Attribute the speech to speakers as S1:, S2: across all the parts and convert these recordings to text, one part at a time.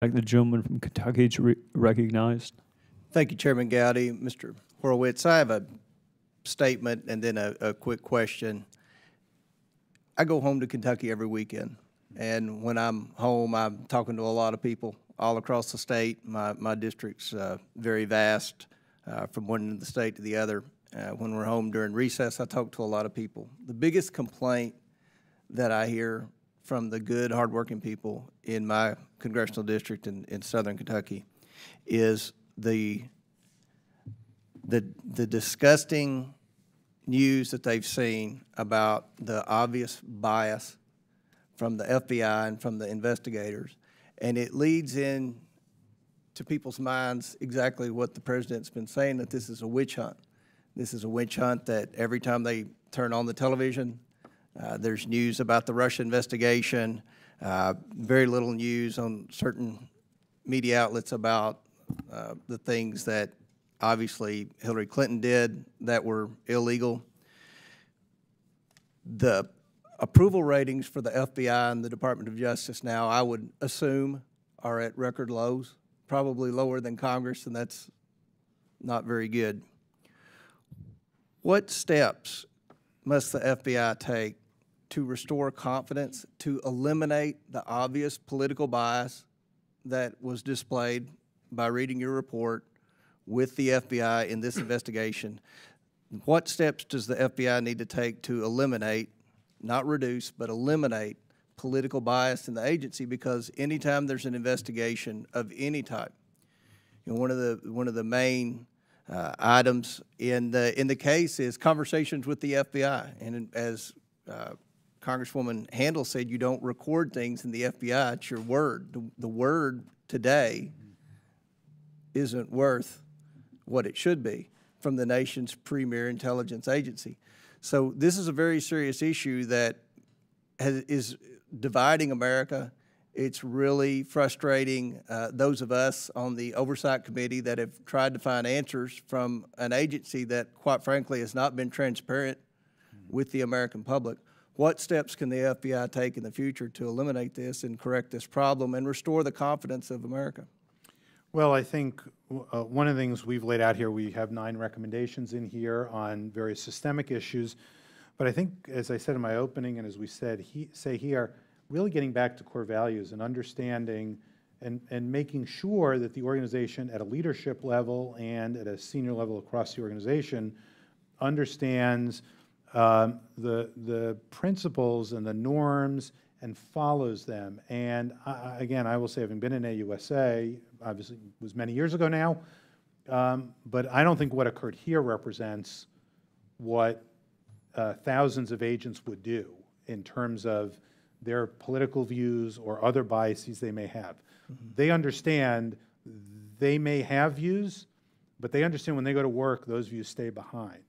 S1: The gentleman from Kentucky is recognized.
S2: Thank you, Chairman Gowdy. Mr. Horowitz, I have a statement and then a quick question. I go home to Kentucky every weekend, and when I'm home, I'm talking to a lot of people all across the state. My district's very vast, from one end of the state to the other. When we're home during recess, I talk to a lot of people. The biggest complaint that I hear from the good, hardworking people in my congressional district in southern Kentucky is the disgusting news that they've seen about the obvious bias from the FBI and from the investigators. And it leads in to people's minds exactly what the president's been saying, that this is a witch hunt. This is a witch hunt that every time they turn on the television, there's news about the Russia investigation, very little news on certain media outlets about the things that obviously Hillary Clinton did that were illegal. The approval ratings for the FBI and the Department of Justice now, I would assume, are at record lows, probably lower than Congress, and that's not very good. What steps must the FBI take to restore confidence, to eliminate the obvious political bias that was displayed by reading your report with the FBI in this investigation? What steps does the FBI need to take to eliminate, not reduce, but eliminate political bias in the agency? Because anytime there's an investigation of any type, you know, one of the main items in the case is conversations with the FBI, and as Congresswoman Handel said, you don't record things in the FBI, it's your word. The word today isn't worth what it should be from the nation's premier intelligence agency. So this is a very serious issue that is dividing America. It's really frustrating those of us on the Oversight Committee that have tried to find answers from an agency that, quite frankly, has not been transparent with the American public. What steps can the FBI take in the future to eliminate this and correct this problem and restore the confidence of America?
S3: Well, I think one of the things we've laid out here, we have 9 recommendations in here on various systemic issues. But I think, as I said in my opening and as we say here, really getting back to core values and understanding and making sure that the organization at a leadership level and at a senior level across the organization understands the principles and the norms and follows them. And again, I will say, having been in AUSA, obviously it was many years ago now, but I don't think what occurred here represents what thousands of agents would do in terms of their political views or other biases they may have. Mm-hmm. They understand they may have views, but they understand when they go to work, those views stay behind.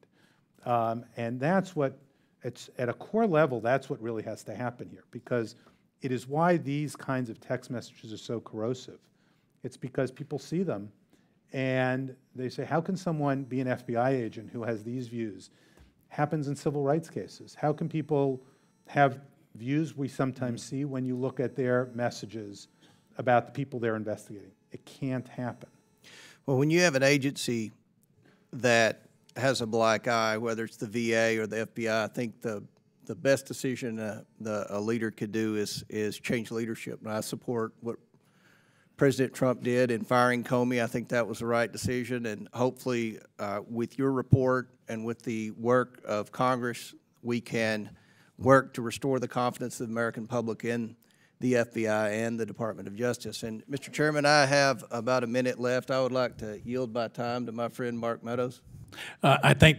S3: And that's what, it's at a core level, that's what really has to happen here, because it is why these kinds of text messages are so corrosive. It's because people see them and they say, how can someone be an FBI agent who has these views? Happens in civil rights cases. How can people have views we sometimes see when you look at their messages about the people they're investigating? It can't happen.
S2: Well, when you have an agency that has a black eye, whether it's the VA or the FBI, I think the best decision a leader could do is change leadership. And I support what President Trump did in firing Comey. I think that was the right decision. And hopefully with your report and with the work of Congress, we can work to restore the confidence of the American public in the FBI and the Department of Justice. And Mr. Chairman, I have about a minute left. I would like to yield my time to my friend Mark Meadows.
S4: I think that